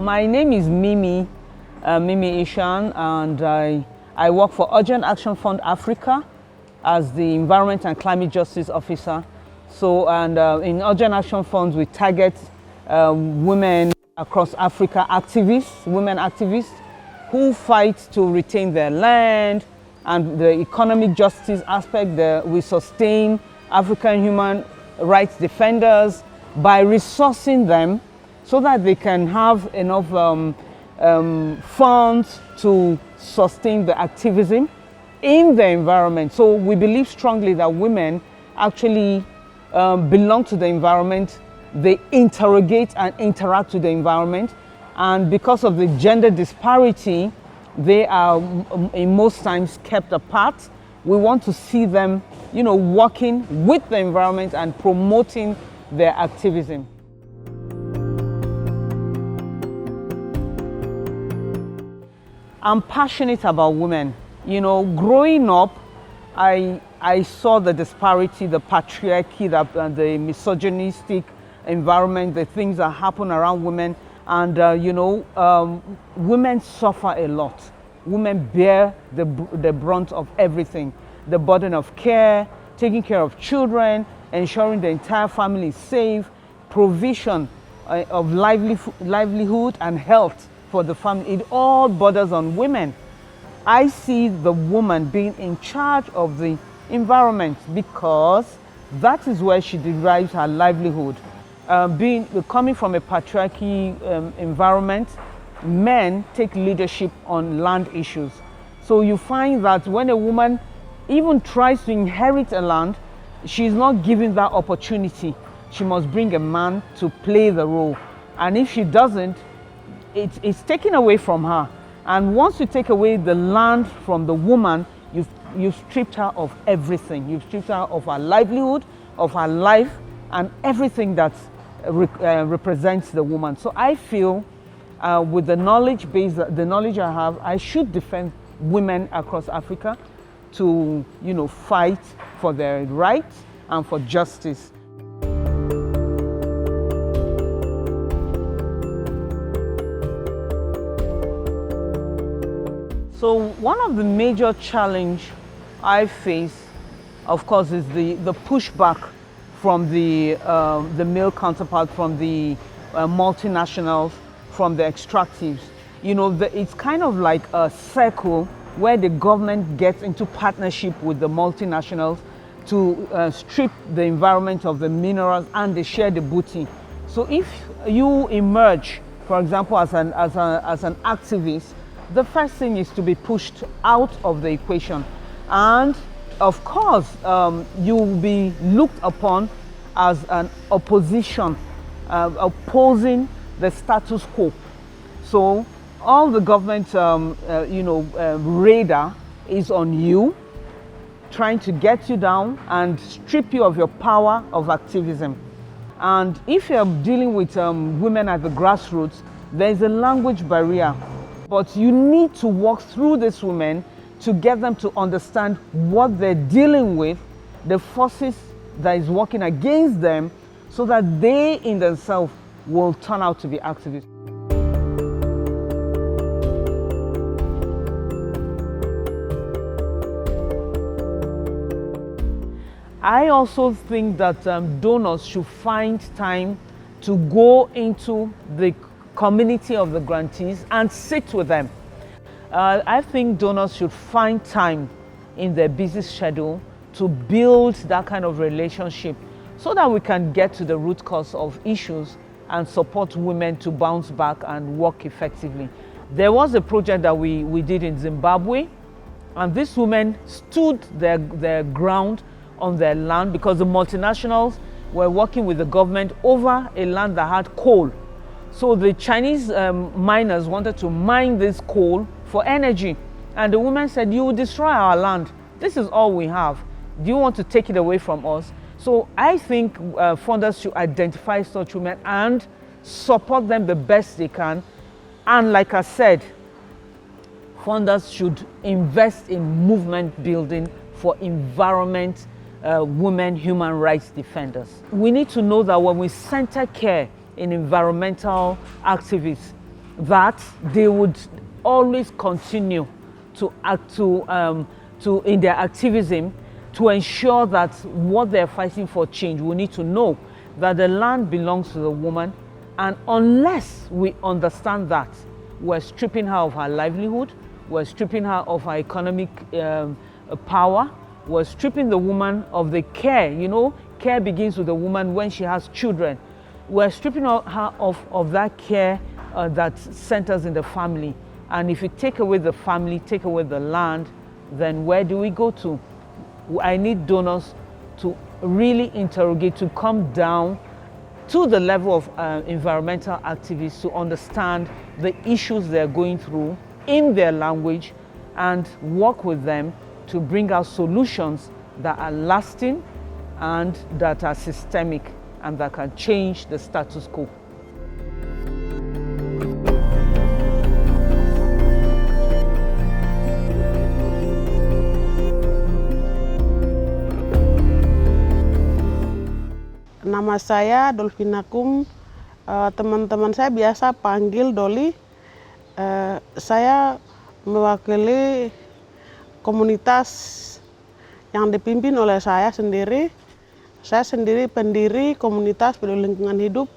My name is Mimi Ishan, and I work for Urgent Action Fund Africa as the Environment and Climate Justice Officer. In Urgent Action Funds, we target women across Africa, women activists who fight to retain their land, and the economic justice aspect. We sustain African human rights defenders by resourcing them so that they can have enough funds to sustain the activism in the environment. So we believe strongly that women actually belong to the environment. They interrogate and interact with the environment, and because of the gender disparity, they are in most times kept apart. We want to see them, working with the environment and promoting their activism. I'm passionate about women. Growing up, I saw the disparity, the patriarchy, the misogynistic environment, the things that happen around women. And, women suffer a lot. Women bear the brunt of everything. The burden of care, taking care of children, ensuring the entire family is safe, provision of livelihood and health for the family. It all borders on women. I see the woman being in charge of the environment because that is where she derives her livelihood. Coming from a patriarchy environment, men take leadership on land issues. So you find that when a woman even tries to inherit a land, she's not given that opportunity. She must bring a man to play the role. And if she doesn't, it's taken away from her. And once you take away the land from the woman, you've stripped her of everything. You've stripped her of her livelihood, of her life, and everything that represents the woman. So I feel with the knowledge I have, I should defend women across Africa to, fight for their rights and for justice. So one of the major challenge I face, of course, is the pushback from the male counterpart, from the multinationals, from the extractives. It's kind of like a circle where the government gets into partnership with the multinationals to strip the environment of the minerals, and they share the booty. So if you emerge, for example, as an activist, the first thing is to be pushed out of the equation. And of course, you will be looked upon as an opposition, opposing the status quo. So all the government, radar is on you, trying to get you down and strip you of your power of activism. And if you're dealing with women at the grassroots, there's a language barrier. But you need to walk through these women to get them to understand what they're dealing with, the forces that is working against them, so that they in themselves will turn out to be activists. I also think that donors should find time to go into the community of the grantees and sit with them. I think donors should find time in their busy schedule to build that kind of relationship so that we can get to the root cause of issues and support women to bounce back and work effectively. There was a project that we did in Zimbabwe, and these women stood their ground on their land because the multinationals were working with the government over a land that had coal. So the Chinese miners wanted to mine this coal for energy. And the women said, "You will destroy our land. This is all we have. Do you want to take it away from us?" So I think funders should identify such women and support them the best they can. And like I said, funders should invest in movement building for environment, women human rights defenders. We need to know that when we center care in environmental activists, that they would always continue to act to in their activism to ensure that what they're fighting for change. We need to know that the land belongs to the woman, and unless we understand that, we're stripping her of her livelihood, we're stripping her of her economic power, we're stripping the woman of the care. You know, care begins with the woman when she has children. We're stripping her of that care that centers in the family. And if you take away the family, take away the land, then where do we go to? I need donors to really interrogate, to come down to the level of environmental activists to understand the issues they're going through in their language and work with them to bring out solutions that are lasting and that are systemic and that can change the status quo. Nama saya Dolvina Kum, teman-teman saya biasa panggil Doli. Saya mewakili komunitas yang dipimpin oleh saya sendiri. Saya sendiri pendiri komunitas peduli lingkungan hidup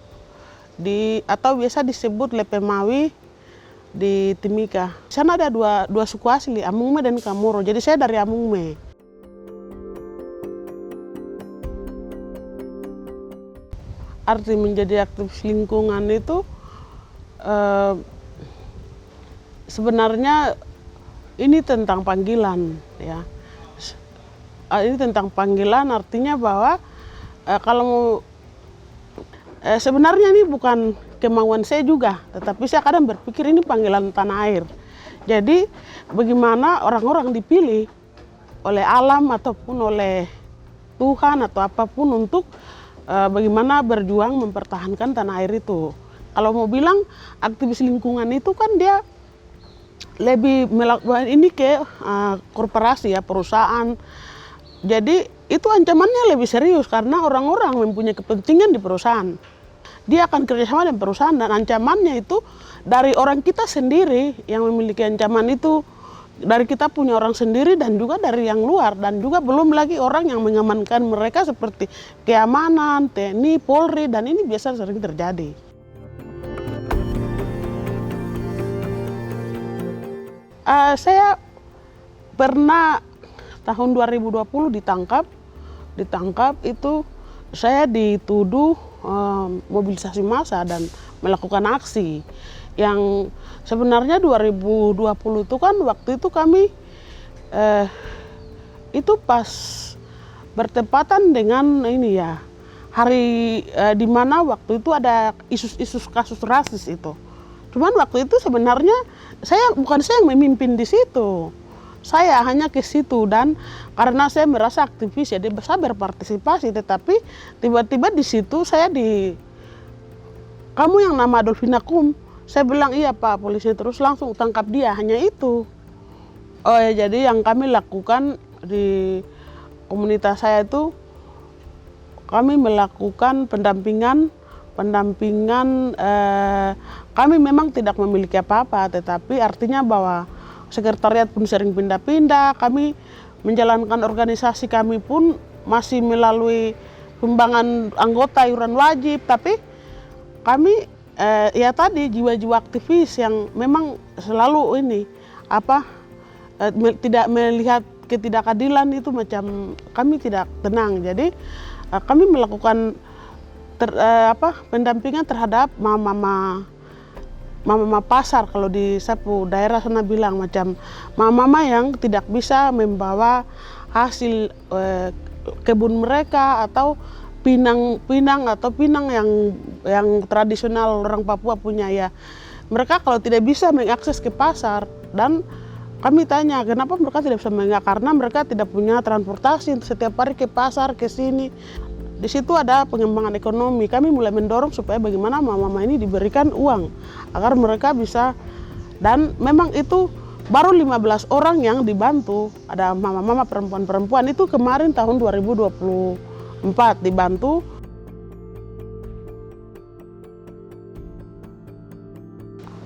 atau biasa disebut Lepemawi di Timika. Di sana ada dua suku asli, Amungme dan Kamoro. Jadi saya dari Amungme. Arti menjadi aktivis lingkungan itu sebenarnya ini tentang panggilan, ya. Ini tentang panggilan, artinya bahwa kalau sebenarnya ini bukan kemauan saya juga, tetapi saya kadang berpikir ini panggilan tanah air. Jadi bagaimana orang-orang dipilih oleh alam ataupun oleh Tuhan atau apapun untuk bagaimana berjuang mempertahankan tanah air itu. Kalau mau bilang aktivis lingkungan itu kan dia lebih melakukan ini ke korporasi ya, perusahaan. Jadi itu ancamannya lebih serius karena orang-orang mempunyai kepentingan di perusahaan. Dia akan kerjasama dengan perusahaan dan ancamannya itu dari orang kita sendiri yang memiliki ancaman itu. Dari kita punya orang sendiri dan juga dari yang luar, dan juga belum lagi orang yang mengamankan mereka seperti keamanan, TNI, Polri, dan ini biasa sering terjadi. Saya pernah tahun 2020 ditangkap itu saya dituduh mobilisasi massa dan melakukan aksi. Yang sebenarnya 2020 itu kan waktu itu kami itu pas bertepatan dengan ini ya, hari di mana waktu itu ada isu kasus rasis itu. Cuman waktu itu sebenarnya bukan saya yang memimpin di situ. Saya hanya ke situ dan karena saya merasa aktivis ya, saya berpartisipasi, tetapi tiba-tiba di situ kamu yang nama Dolvina Kum. Saya bilang iya Pak, polisi, terus langsung tangkap dia, hanya itu. Oh ya, jadi yang kami lakukan di komunitas saya itu, kami melakukan pendampingan. Kami memang tidak memiliki apa-apa, tetapi artinya bahwa sekretariat pun sering pindah-pindah. Kami menjalankan organisasi kami pun masih melalui sumbangan anggota iuran wajib, tapi kami ya tadi jiwa-jiwa aktivis yang memang selalu tidak melihat ketidakadilan itu, macam kami tidak tenang. Jadi kami melakukan pendampingan terhadap mama pasar, kalau di sapu daerah sana bilang, macam mama yang tidak bisa membawa hasil kebun mereka atau pinang yang tradisional orang Papua punya ya. Mereka kalau tidak bisa mengakses ke pasar, dan kami tanya kenapa mereka tidak bisa mengakses, karena mereka tidak punya transportasi setiap hari ke pasar, ke sini. Di situ ada pengembangan ekonomi. Kami mulai mendorong supaya bagaimana mama-mama ini diberikan uang agar mereka bisa, dan memang itu baru 15 orang yang dibantu. Ada mama-mama perempuan-perempuan itu kemarin tahun 2024 dibantu.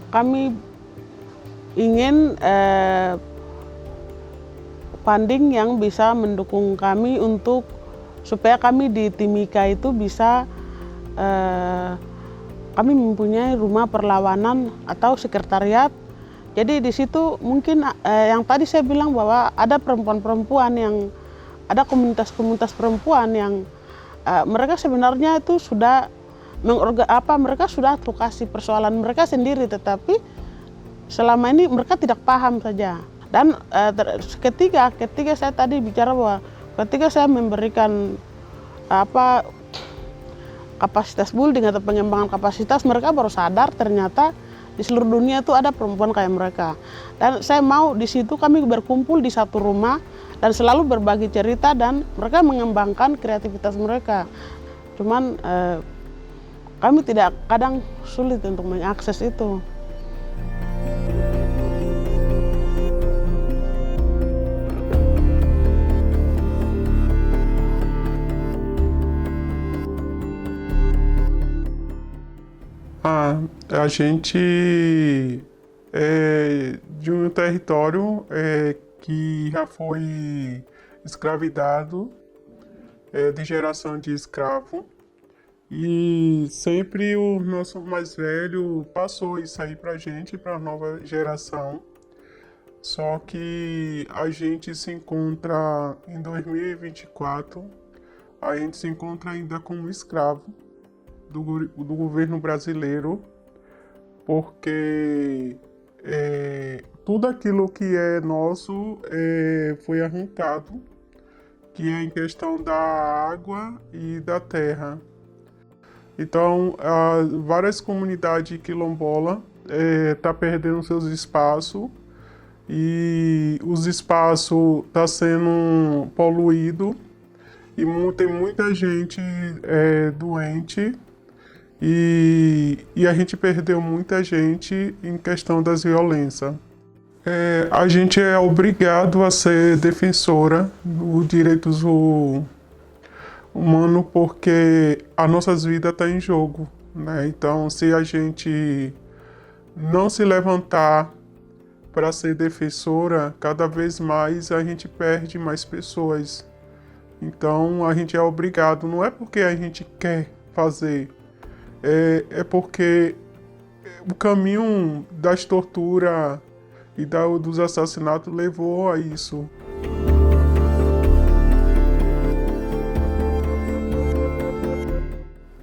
kami ingin funding yang bisa mendukung kami untuk supaya kami di Timika itu bisa kami mempunyai rumah perlawanan atau sekretariat. Jadi di situ mungkin yang tadi saya bilang bahwa ada perempuan-perempuan yang ada komunitas-komunitas perempuan yang mereka sebenarnya itu sudah mereka sudah advokasi persoalan mereka sendiri, tetapi selama ini mereka tidak paham saja. Dan ketika saya tadi bicara bahwa ketika saya memberikan kapasitas building atau pengembangan kapasitas, mereka baru sadar ternyata di seluruh dunia itu ada perempuan kayak mereka. Dan saya mau di situ kami berkumpul di satu rumah dan selalu berbagi cerita dan mereka mengembangkan kreativitas mereka. Cuman kami kadang sulit untuk mengakses itu. A gente é de um território que já foi escravizado, de geração de escravo, e sempre o nosso mais velho passou isso aí pra gente, pra nova geração. Só que a gente se encontra em 2024, a gente se encontra ainda como escravo do governo brasileiro, porque tudo aquilo que é nosso foi arrancado, que é em questão da água e da terra. Então, várias comunidades quilombolas estão perdendo seus espaços e os espaços estão sendo poluídos e tem muita gente doente. E a gente perdeu muita gente em questão das violências. A gente é obrigado a ser defensora dos direitos humanos porque as nossas vidas estão em jogo, né? Então, se a gente não se levantar para ser defensora, cada vez mais a gente perde mais pessoas. Então, a gente é obrigado, não é porque a gente quer fazer, é porque o caminho das torturas e dos assassinatos levou a isso.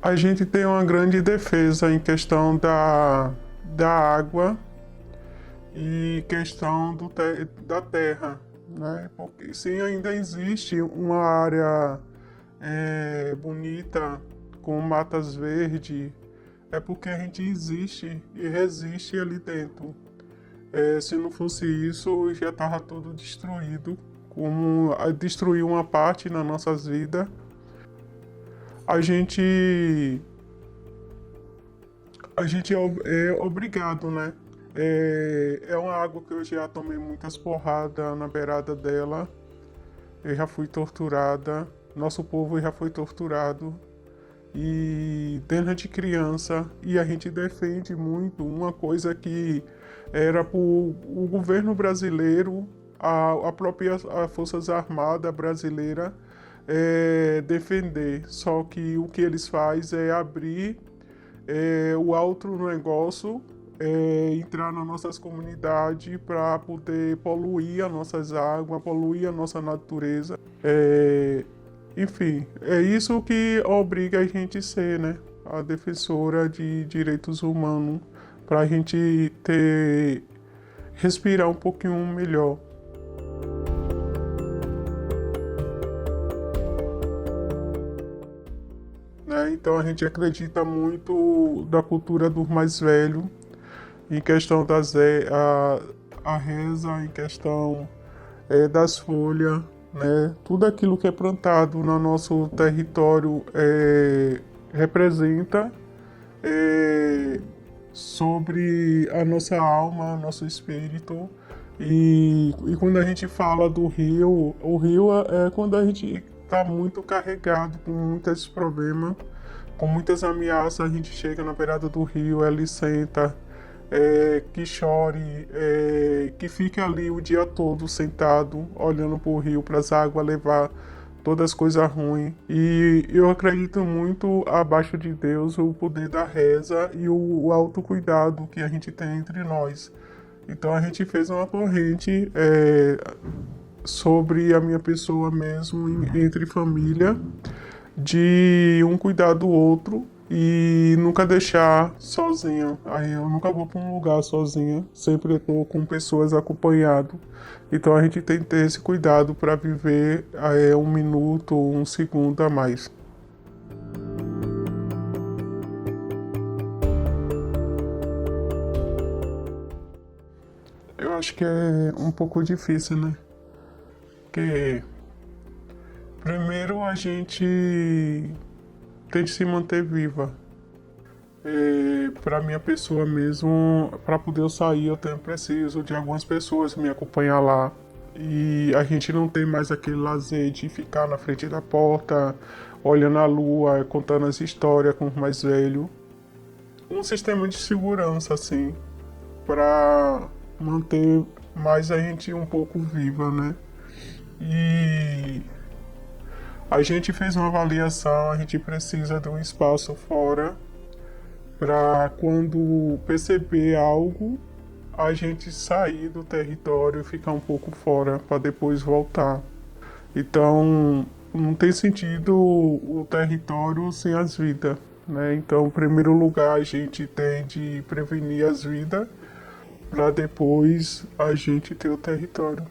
A gente tem uma grande defesa em questão da água e questão da terra, né? Porque sim, ainda existe uma área bonita, com matas verdes, é porque a gente existe e resiste ali dentro. Se não fosse isso, já estava tudo destruído, como destruiu uma parte nas nossas vidas. A gente é obrigado, né? É uma água que eu já tomei muitas porradas na beirada dela, eu já fui torturada, nosso povo já foi torturado. E desde criança, e a gente defende muito uma coisa que era para o governo brasileiro, a própria Forças Armadas brasileira defender. Só que o que eles fazem é abrir o outro negócio, entrar nas nossas comunidades para poder poluir as nossas águas, poluir a nossa natureza. Enfim, é isso que obriga a gente a ser, né? A defensora de direitos humanos, para a gente respirar um pouquinho melhor. Então a gente acredita muito da cultura do mais velho, em questão a reza, em questão das folhas, né? Tudo aquilo que é plantado no nosso território representa sobre a nossa alma, nosso espírito. E quando a gente fala do rio, o rio é quando a gente está muito carregado, com muitos problemas, com muitas ameaças, a gente chega na beirada do rio, ele senta, que chore, que fique ali o dia todo sentado, olhando para o rio, para as águas, levar todas as coisas ruins. E eu acredito muito, abaixo de Deus, o poder da reza e o autocuidado que a gente tem entre nós. Então a gente fez uma corrente sobre a minha pessoa mesmo, entre família, de um cuidar do outro e nunca deixar sozinha. Aí eu nunca vou para um lugar sozinha, sempre estou com pessoas acompanhado. Então a gente tem que ter esse cuidado para viver um minuto, um segundo a mais. Eu acho que é um pouco difícil, né? Porque primeiro a gente tem que se manter viva. Para minha pessoa mesmo, para poder eu sair, eu preciso de algumas pessoas me acompanhar lá. E a gente não tem mais aquele lazer de ficar na frente da porta, olhando a lua, contando as histórias com os mais velhos. Um sistema de segurança, assim, para manter mais a gente um pouco viva, né? E a gente fez uma avaliação, a gente precisa de um espaço fora para quando perceber algo, a gente sair do território e ficar um pouco fora para depois voltar. Então, não tem sentido o território sem as vidas, né? Então, em primeiro lugar, a gente tem de prevenir as vidas para depois a gente ter o território.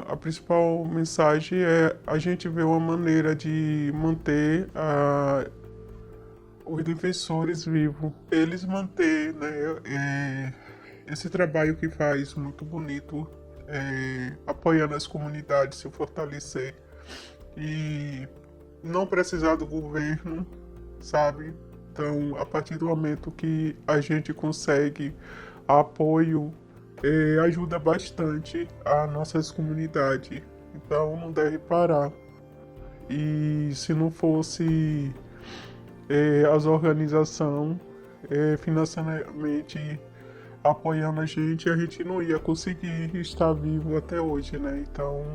A principal mensagem é a gente ver uma maneira de manter os defensores vivos. Eles manter, né, esse trabalho que faz muito bonito, apoiando as comunidades, se fortalecer e não precisar do governo, sabe? Então, a partir do momento que a gente consegue apoio, ajuda bastante a nossas comunidades. Então, não deve parar. E se não fosse as organizações financeiramente apoiando a gente não ia conseguir estar vivo até hoje, né? Então,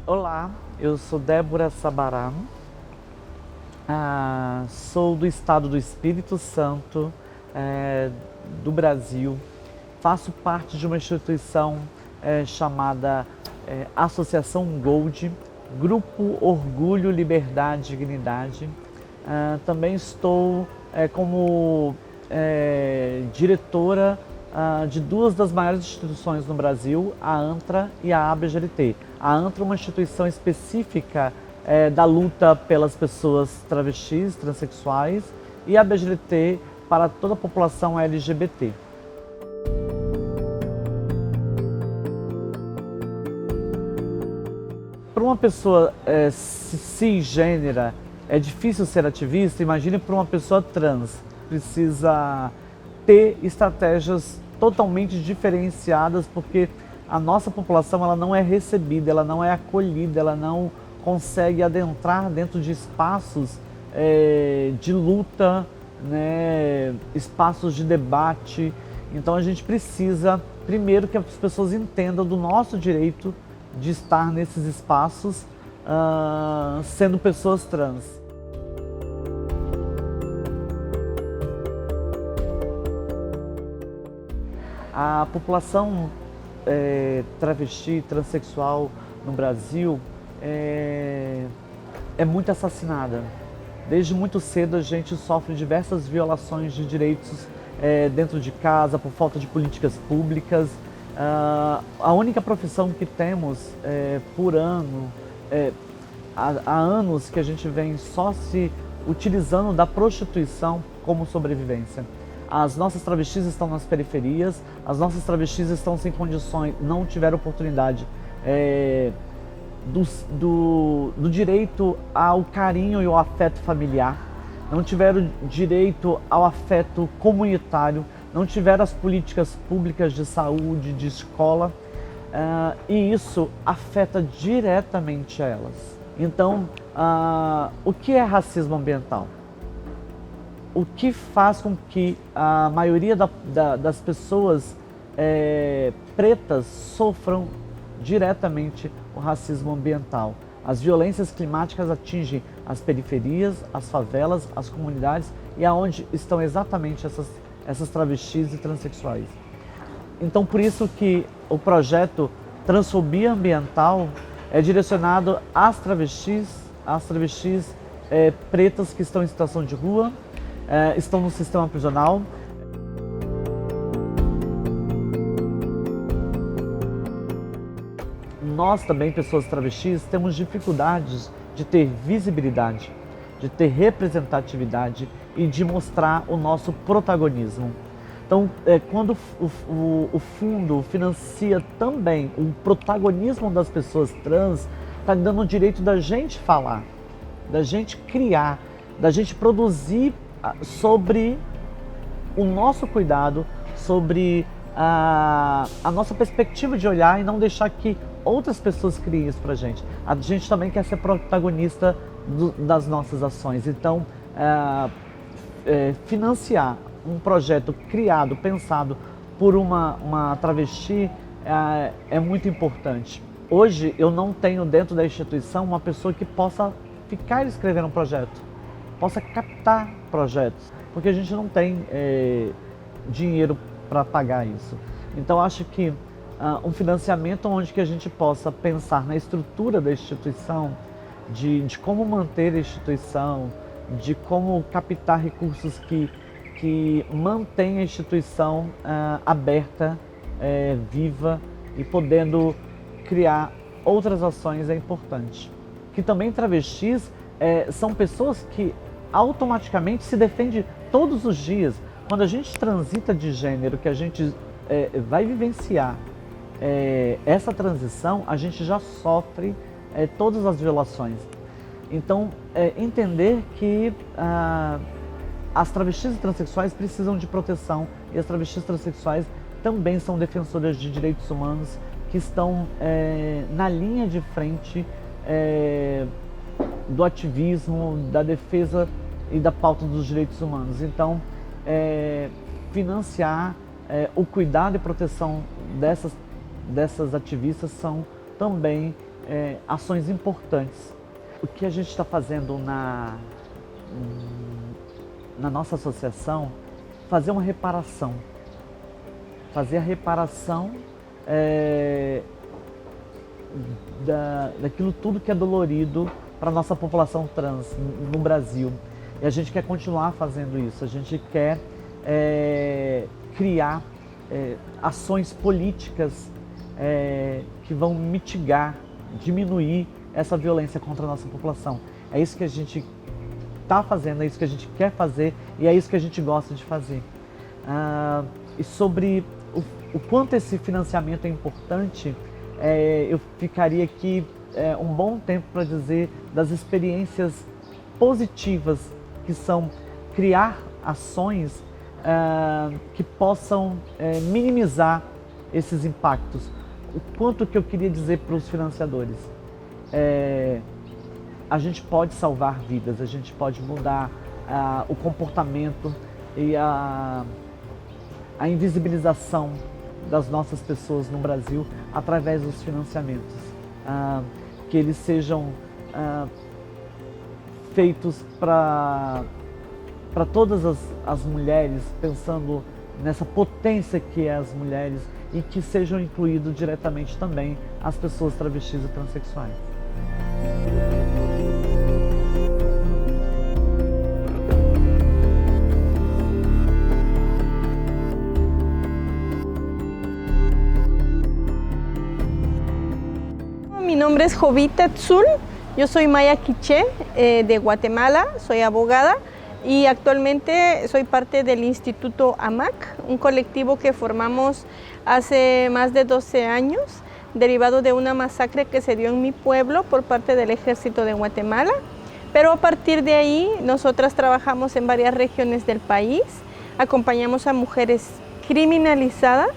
olá, eu sou Débora Sabará, sou do estado do Espírito Santo, do Brasil, faço parte de uma instituição chamada Associação Gold, Grupo Orgulho, Liberdade e Dignidade. Também estou como diretora de duas das maiores instituições no Brasil, a ANTRA e a ABGLT. A ANTRA é uma instituição específica da luta pelas pessoas travestis, transexuais, e a ABGLT para toda a população LGBT. Para uma pessoa cisgênera é difícil ser ativista, imagine para uma pessoa trans. Precisa ter estratégias totalmente diferenciadas, porque a nossa população ela não é recebida, ela não é acolhida, ela não consegue adentrar dentro de espaços de luta, né, espaços de debate. Então a gente precisa, primeiro, que as pessoas entendam do nosso direito de estar nesses espaços, sendo pessoas trans. A população travesti, transexual no Brasil é muito assassinada. Desde muito cedo a gente sofre diversas violações de direitos dentro de casa, por falta de políticas públicas. A única profissão que temos por ano, há anos que a gente vem só se utilizando da prostituição como sobrevivência. As nossas travestis estão nas periferias, as nossas travestis estão sem condições, não tiveram oportunidade do direito ao carinho e ao afeto familiar. não tiveram direito ao afeto comunitário, não tiveram as políticas públicas de saúde, de escola, e isso afeta diretamente a elas. Então, o que é racismo ambiental? O que faz com que a maioria das pessoas pretas sofram diretamente o racismo ambiental? As violências climáticas atingem as periferias, as favelas, as comunidades e aonde estão exatamente essas travestis e transexuais. Então, por isso que o projeto Transfobia Ambiental é direcionado às travestis pretas que estão em situação de rua, estão no sistema prisional. Nós também, pessoas travestis, temos dificuldades de ter visibilidade, de ter representatividade e de mostrar o nosso protagonismo. Então, quando o fundo financia também o protagonismo das pessoas trans, está dando o direito da gente falar, da gente criar, da gente produzir sobre o nosso cuidado, sobre a nossa perspectiva de olhar e não deixar que outras pessoas criem isso pra gente. A gente também quer ser protagonista das nossas ações. Então, financiar um projeto criado, pensado por uma travesti é muito importante. Hoje eu não tenho dentro da instituição uma pessoa que possa ficar escrevendo um projeto, possa captar projetos, porque a gente não tem dinheiro para pagar isso. Então acho que um financiamento onde que a gente possa pensar na estrutura da instituição, de como manter a instituição, de como captar recursos que mantém a instituição aberta, viva e podendo criar outras ações é importante. Que também travestis são pessoas que automaticamente se defendem todos os dias. Quando a gente transita de gênero, que a gente vai vivenciar essa transição, a gente já sofre todas as violações. Então, entender que as travestis e transexuais precisam de proteção e as travestis transexuais também são defensoras de direitos humanos que estão na linha de frente do ativismo, da defesa e da pauta dos direitos humanos. Então, financiar o cuidado e proteção dessas ativistas são também ações importantes. O que a gente está fazendo na nossa associação, fazer uma reparação. Fazer a reparação daquilo tudo que é dolorido para a nossa população trans no Brasil. E a gente quer continuar fazendo isso, a gente quer criar ações políticas que vão mitigar, diminuir essa violência contra a nossa população. É isso que a gente está fazendo, é isso que a gente quer fazer e é isso que a gente gosta de fazer. E sobre o quanto esse financiamento é importante, eu ficaria aqui um bom tempo para dizer das experiências positivas que são criar ações que possam minimizar esses impactos. O quanto que eu queria dizer para os financiadores? A gente pode salvar vidas, a gente pode mudar o comportamento e a invisibilização das nossas pessoas no Brasil através dos financiamentos. Que eles sejam feitos para todas as mulheres, pensando nessa potência que é as mulheres e que sejam incluídos diretamente também as pessoas travestis e transexuais. Mi nombre es Jovita Tzul, yo soy maya quiché de Guatemala, soy abogada y actualmente soy parte del Instituto AMAC, un colectivo que formamos hace más de 12 años, derivado de una masacre que se dio en mi pueblo por parte del Ejército de Guatemala. Pero a partir de ahí, nosotras trabajamos en varias regiones del país, acompañamos a mujeres criminalizadas,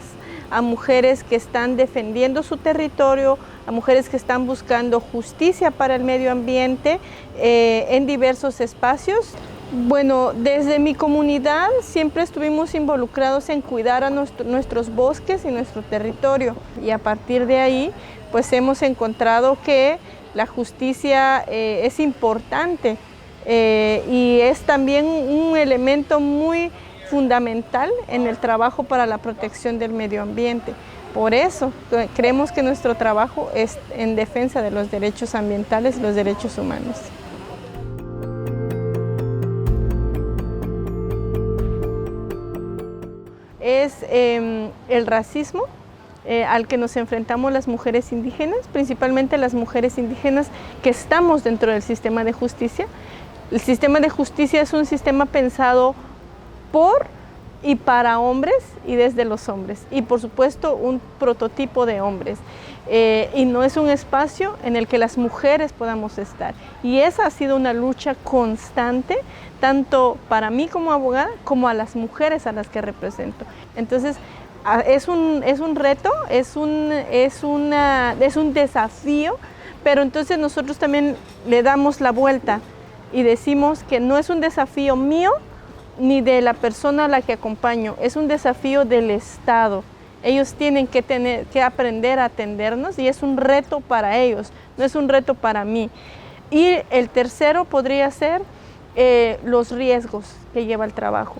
a mujeres que están defendiendo su territorio, a mujeres que están buscando justicia para el medio ambiente en diversos espacios. Bueno, desde mi comunidad siempre estuvimos involucrados en cuidar a nuestros bosques y nuestro territorio, y a partir de ahí pues hemos encontrado que la justicia es importante y es también un elemento muy fundamental en el trabajo para la protección del medio ambiente. Por eso creemos que nuestro trabajo es en defensa de los derechos ambientales y los derechos humanos. Es el racismo al que nos enfrentamos las mujeres indígenas, principalmente las mujeres indígenas que estamos dentro del sistema de justicia. El sistema de justicia es un sistema pensado por y para hombres y desde los hombres, y por supuesto un prototipo de hombres, y no es un espacio en el que las mujeres podamos estar, y esa ha sido una lucha constante tanto para mí como abogada como a las mujeres a las que represento. Entonces es un reto, es un desafío, pero entonces nosotros también le damos la vuelta y decimos que no es un desafío mío ni de la persona a la que acompaño, es un desafío del Estado. Ellos tienen que aprender a atendernos, y es un reto para ellos, no es un reto para mí. Y el tercero podría ser los riesgos que lleva el trabajo.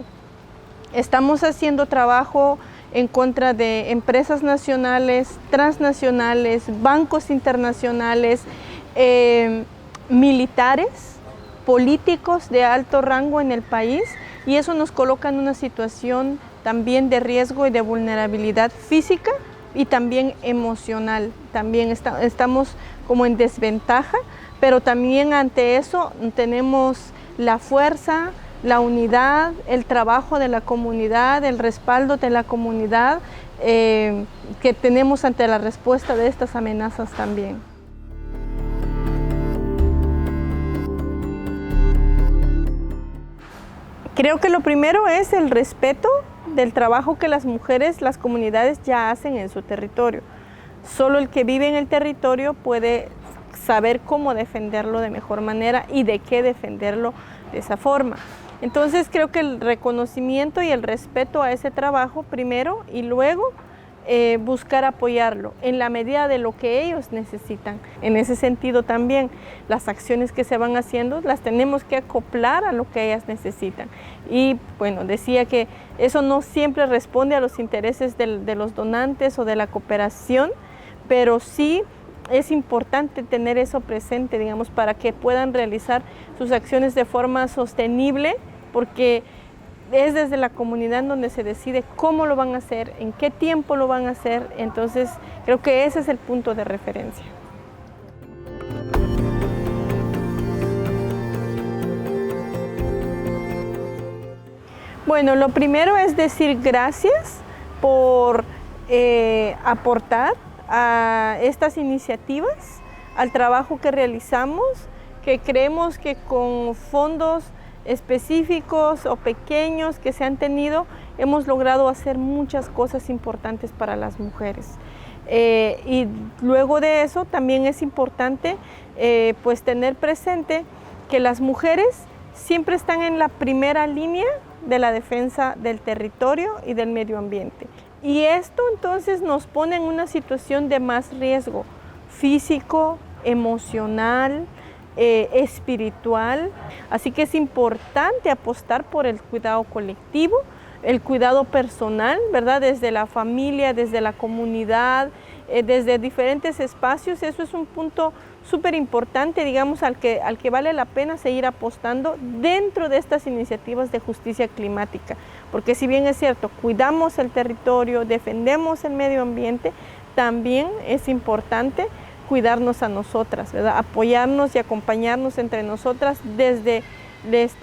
Estamos haciendo trabajo en contra de empresas nacionales, transnacionales, bancos internacionales, militares, políticos de alto rango en el país, y eso nos coloca en una situación también de riesgo y de vulnerabilidad física y también emocional. También estamos como en desventaja, pero también ante eso tenemos la fuerza, la unidad, el trabajo de la comunidad, el respaldo de la comunidad que tenemos ante la respuesta de estas amenazas también. Creo que lo primero es el respeto del trabajo que las mujeres, las comunidades ya hacen en su territorio. Solo el que vive en el territorio puede saber cómo defenderlo de mejor manera y de qué defenderlo de esa forma. Entonces creo que el reconocimiento y el respeto a ese trabajo primero, y luego buscar apoyarlo en la medida de lo que ellos necesitan. En ese sentido también las acciones que se van haciendo las tenemos que acoplar a lo que ellas necesitan. Y bueno, decía que eso no siempre responde a los intereses de los donantes o de la cooperación, pero sí es importante tener eso presente, digamos, para que puedan realizar sus acciones de forma sostenible, porque es desde la comunidad donde se decide cómo lo van a hacer, en qué tiempo lo van a hacer. Entonces creo que ese es el punto de referencia. Bueno, lo primero es decir gracias por aportar a estas iniciativas, al trabajo que realizamos, que creemos que con fondos específicos o pequeños que se han tenido, hemos logrado hacer muchas cosas importantes para las mujeres. Y luego de eso también es importante pues tener presente que las mujeres siempre están en la primera línea de la defensa del territorio y del medio ambiente. Y esto entonces nos pone en una situación de más riesgo físico, emocional, espiritual. Así que es importante apostar por el cuidado colectivo, el cuidado personal, ¿verdad? Desde la familia, desde la comunidad, desde diferentes espacios. Eso es un punto súper importante, digamos, al que vale la pena seguir apostando dentro de estas iniciativas de justicia climática. Porque si bien es cierto, cuidamos el territorio, defendemos el medio ambiente, también es importante cuidarnos a nosotras, ¿verdad? Apoyarnos y acompañarnos entre nosotras desde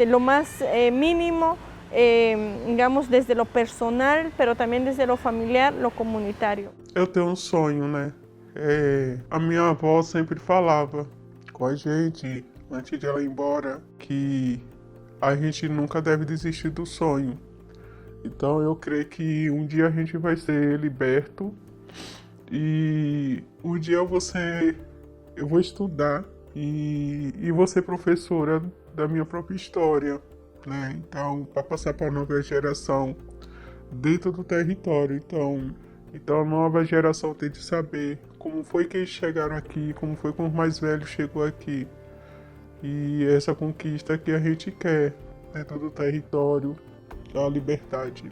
lo más mínimo, digamos, desde lo personal, pero también desde lo familiar, lo comunitario. Eu tenho sonho, né? A minha avó sempre falava com a gente, antes de ela ir embora, que a gente nunca deve desistir do sonho. Então eu creio que um dia a gente vai ser liberto e um dia eu vou estudar e vou ser professora da minha própria história, né? Então, para passar para a nova geração dentro do território. Então a nova geração tem de saber como foi que eles chegaram aqui, como foi que o mais velho chegou aqui. E essa conquista que a gente quer dentro do território, a liberdade.